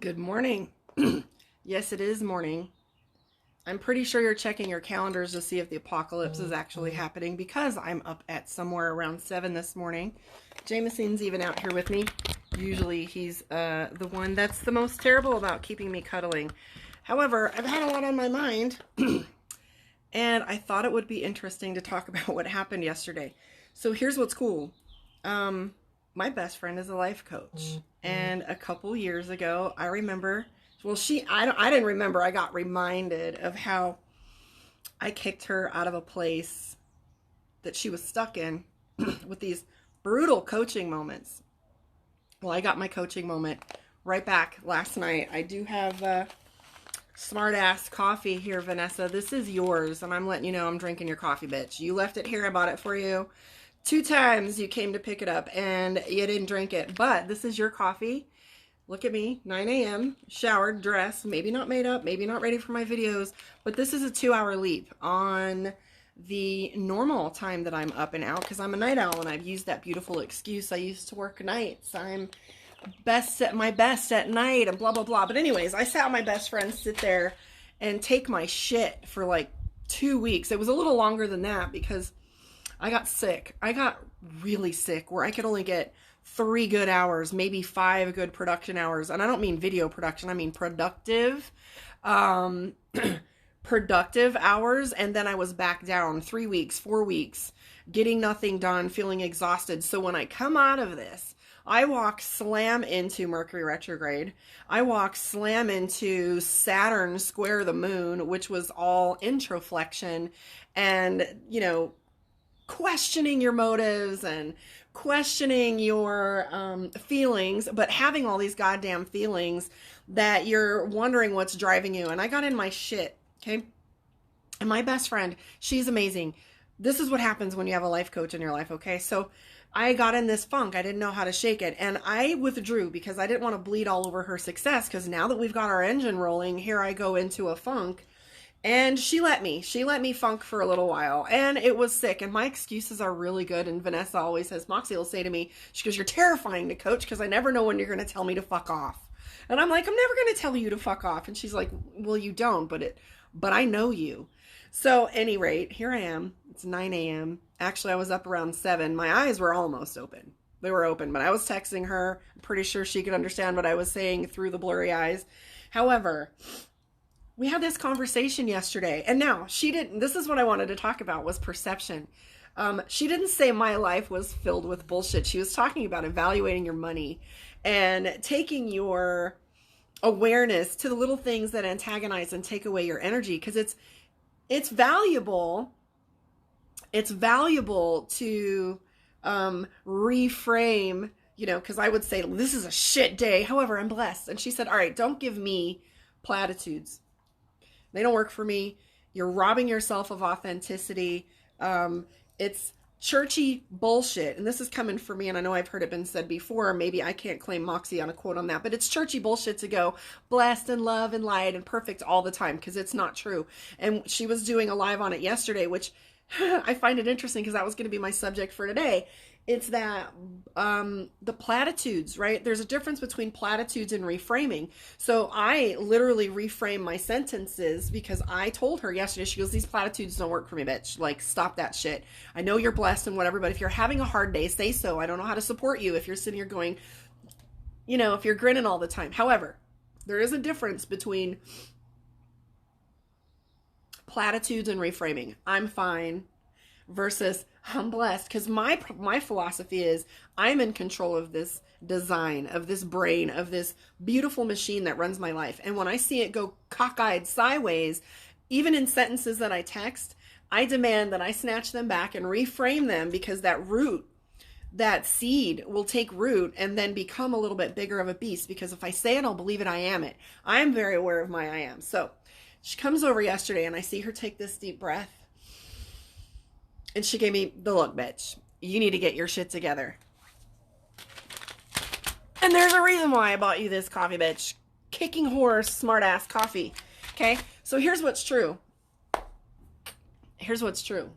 Good morning. Yes, it is morning. I'm pretty sure you're checking your calendars to see if the apocalypse is actually happening because I'm up at somewhere around 7 this morning. Jameson's even out here with me. Usually he's the one that's the most terrible about keeping me cuddling. However, I've had a lot on my mind and I thought it would be interesting to talk about what happened yesterday. So here's what's cool. My best friend is a life coach. And a couple years ago, I remember, well, I didn't remember, I got reminded of how I kicked her out of a place that she was stuck in with these brutal coaching moments. Well, I got my coaching moment right back last night. I do have smart ass coffee here, Vanessa. This is yours, and I'm letting you know I'm drinking your coffee, bitch. You left it here, I bought it for you. 2 times you came to pick it up and you didn't drink it, but this is your coffee. Look at me, 9 a.m., showered, dressed, maybe not made up, maybe not ready for my videos, but this is a 2-hour leap on the normal time that I'm up and out because I'm a night owl and I've used that beautiful excuse. I used to work nights. I'm my best at night and blah, blah, blah. But anyways, I saw my best friend sit there and take my shit for like 2 weeks. It was a little longer than that because I got sick. I got really sick where I could only get 3 good hours, maybe 5 good production hours. And I don't mean video production. I mean productive, productive hours. And then I was back down 3 weeks, 4 weeks, getting nothing done, feeling exhausted. So when I come out of this, I walk slam into Mercury retrograde. I walk slam into Saturn square the moon, which was all introflexion and, questioning your motives and questioning your feelings, but having all these goddamn feelings that you're wondering what's driving you. And I got in my shit, okay? And my best friend, she's amazing. This is what happens when you have a life coach in your life, okay? So I got in this funk. I didn't know how to shake it. And I withdrew because I didn't want to bleed all over her success because now that we've got our engine rolling, here I go into a funk. And she let me funk for a little while and it was sick. And my excuses are really good. And Vanessa always says, Moxie will say to me, she goes, you're terrifying to coach because I never know when you're going to tell me to fuck off. And I'm like, I'm never going to tell you to fuck off. And she's like, well, you don't, but I know you. So any rate, here I am. It's 9 a.m. Actually, I was up around 7. My eyes were almost open. They were open, but I was texting her. I'm pretty sure she could understand what I was saying through the blurry eyes. However, we had this conversation yesterday and now she didn't, this is what I wanted to talk about was perception. She didn't say my life was filled with bullshit. She was talking about evaluating your money and taking your awareness to the little things that antagonize and take away your energy. Cause it's valuable. It's valuable to, reframe, cause I would say this is a shit day. However, I'm blessed. And she said, all right, don't give me platitudes. They don't work for me. You're robbing yourself of authenticity. It's churchy bullshit. And this is coming from me. And I know I've heard it been said before. Maybe I can't claim Moxie on a quote on that. But it's churchy bullshit to go blessed and love and light and perfect all the time. Because it's not true. And she was doing a live on it yesterday. Which I find it interesting. Because that was going to be my subject for today. It's that the platitudes, right? There's a difference between platitudes and reframing. So I literally reframe my sentences because I told her yesterday, she goes, these platitudes don't work for me, bitch. Like, stop that shit. I know you're blessed and whatever, but if you're having a hard day, say so. I don't know how to support you if you're sitting here going, if you're grinning all the time. However, there is a difference between platitudes and reframing. I'm fine versus I'm blessed, because my philosophy is I'm in control of this design, of this brain, of this beautiful machine that runs my life. And when I see it go cockeyed sideways, even in sentences that I text, I demand that I snatch them back and reframe them, because that root, that seed will take root and then become a little bit bigger of a beast. Because if I say it, I'll believe it, I am it. I'm very aware of my I am. So she comes over yesterday and I see her take this deep breath. And she gave me the look, bitch. You need to get your shit together. And there's a reason why I bought you this coffee, bitch. Kicking horse, smart ass coffee. Okay? So here's what's true. Here's what's true.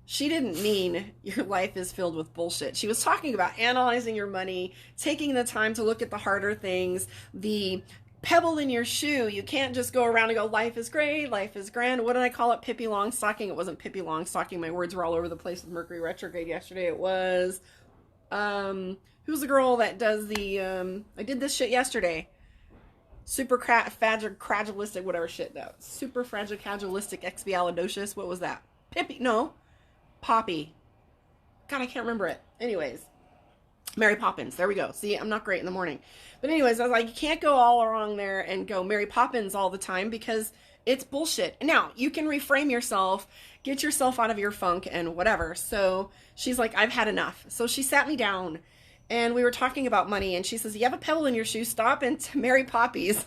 She didn't mean your life is filled with bullshit. She was talking about analyzing your money, taking the time to look at the harder things, the pebble in your shoe. You can't just go around and go, life is great, life is grand. What did I call it? Pippi Longstocking. It wasn't Pippi Longstocking. My words were all over the place with Mercury retrograde yesterday. It was, who's the girl that does the, I did this shit yesterday. Super fragilistic, whatever shit that was. Super fragilistic expialidocious. What was that? Pippi, no. Poppy. God, I can't remember it. Anyways. Mary Poppins. There we go. See, I'm not great in the morning. But anyways, I was like, you can't go all wrong there and go Mary Poppins all the time because it's bullshit. Now, you can reframe yourself, get yourself out of your funk and whatever. So she's like, I've had enough. So she sat me down and we were talking about money and she says, you have a pebble in your shoe, stop into Mary Poppy's.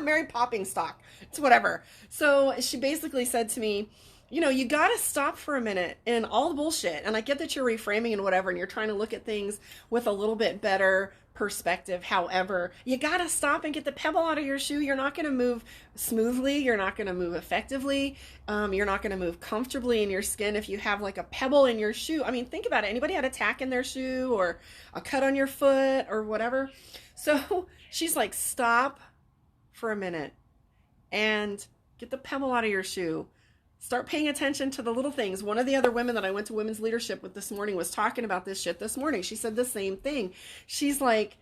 Mary Popping stock. It's whatever. So she basically said to me, you know, you got to stop for a minute in all the bullshit. And I get that you're reframing and whatever, and you're trying to look at things with a little bit better perspective. However, you got to stop and get the pebble out of your shoe. You're not going to move smoothly. You're not going to move effectively. You're not going to move comfortably in your skin if you have like a pebble in your shoe. I mean, think about it. Anybody had a tack in their shoe or a cut on your foot or whatever? So she's like, stop for a minute and get the pebble out of your shoe. Start paying attention to the little things. One of the other women that I went to women's leadership with this morning was talking about this shit this morning. She said the same thing. She's like,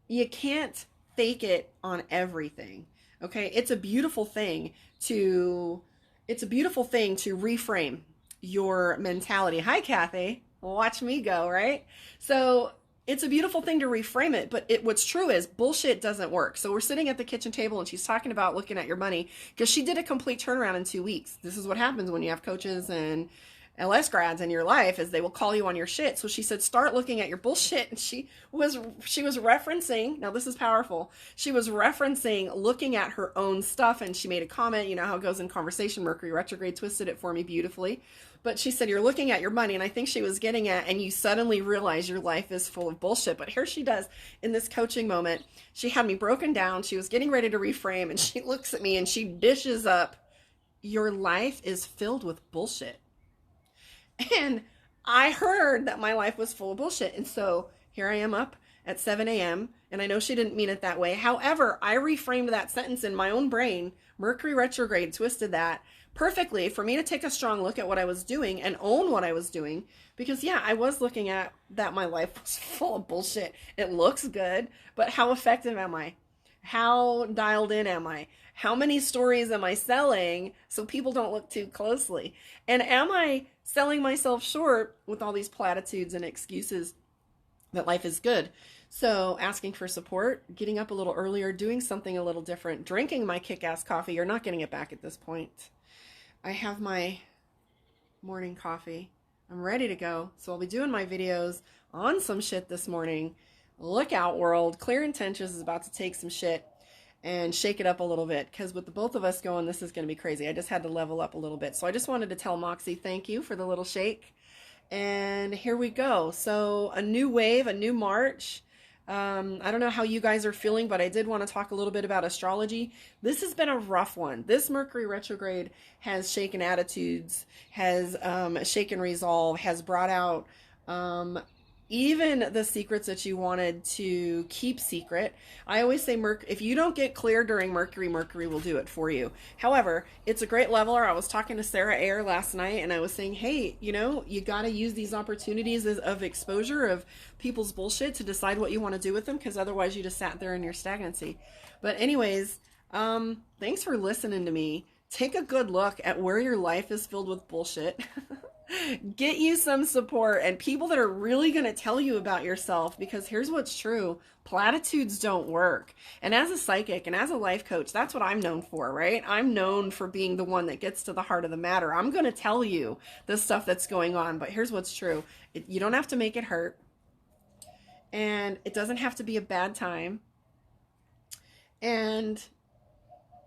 you can't fake it on everything. Okay. It's a beautiful thing to reframe your mentality. Hi, Kathy. Watch me go, right? So it's a beautiful thing to reframe it, but what's true is bullshit doesn't work. So we're sitting at the kitchen table and she's talking about looking at your money because she did a complete turnaround in 2 weeks. This is what happens when you have coaches and LS grads in your life is they will call you on your shit. So she said, start looking at your bullshit. And she was referencing, now this is powerful. She was referencing looking at her own stuff. And she made a comment, you know how it goes in conversation. Mercury retrograde twisted it for me beautifully. But she said, you're looking at your money. And I think she was getting at, and you suddenly realize your life is full of bullshit. But here she does in this coaching moment. She had me broken down. She was getting ready to reframe. And she looks at me and she dishes up, your life is filled with bullshit. And I heard that my life was full of bullshit. And so here I am up at 7 a.m. And I know she didn't mean it that way. However, I reframed that sentence in my own brain. Mercury retrograde twisted that perfectly for me to take a strong look at what I was doing and own what I was doing. Because yeah, I was looking at that my life was full of bullshit. It looks good, but how effective am I? How dialed in am I? How many stories am I selling so people don't look too closely? And am I selling myself short with all these platitudes and excuses that life is good? So asking for support, getting up a little earlier, doing something a little different, drinking my kick-ass coffee. You're not getting it back at this point. I have my morning coffee. I'm ready to go. So I'll be doing my videos on some shit this morning. Look out, world. Clear Intentions is about to take some shit and shake it up a little bit, because with the both of us going, this is going to be crazy. I just had to level up a little bit. So I just wanted to tell Moxie thank you for the little shake. And here we go. So a new wave, a new march. I don't know how you guys are feeling, but I did want to talk a little bit about astrology. This has been a rough one. This Mercury retrograde has shaken attitudes, has shaken resolve, has brought out even the secrets that you wanted to keep secret. I always say, if you don't get clear during Mercury, Mercury will do it for you. However, it's a great leveler. I was talking to Sarah Ayer last night and I was saying, hey, you know, you got to use these opportunities of exposure of people's bullshit to decide what you want to do with them, because otherwise you just sat there in your stagnancy. But anyways, thanks for listening to me. Take a good look at where your life is filled with bullshit. Get you some support and people that are really going to tell you about yourself, because here's what's true. Platitudes don't work. And as a psychic and as a life coach, that's what I'm known for, right? I'm known for being the one that gets to the heart of the matter. I'm going to tell you the stuff that's going on, but here's what's true. You don't have to make it hurt. And it doesn't have to be a bad time. And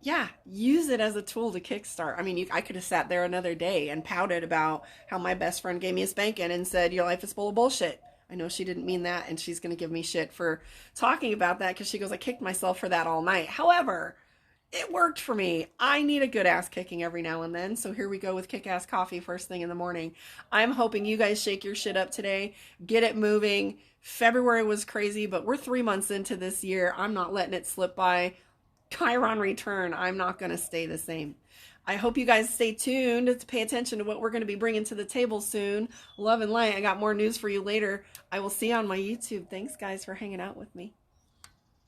yeah, use it as a tool to kickstart. I mean, I could have sat there another day and pouted about how my best friend gave me a spanking and said, your life is full of bullshit. I know she didn't mean that, and she's going to give me shit for talking about that, because she goes, I kicked myself for that all night. However, it worked for me. I need a good ass kicking every now and then. So here we go with kick-ass coffee first thing in the morning. I'm hoping you guys shake your shit up today. Get it moving. February was crazy, but we're 3 months into this year. I'm not letting it slip by. Chiron return. I'm not going to stay the same. I hope you guys stay tuned to pay attention to what we're going to be bringing to the table soon. Love and light. I got more news for you later. I will see you on my YouTube. Thanks, guys, for hanging out with me.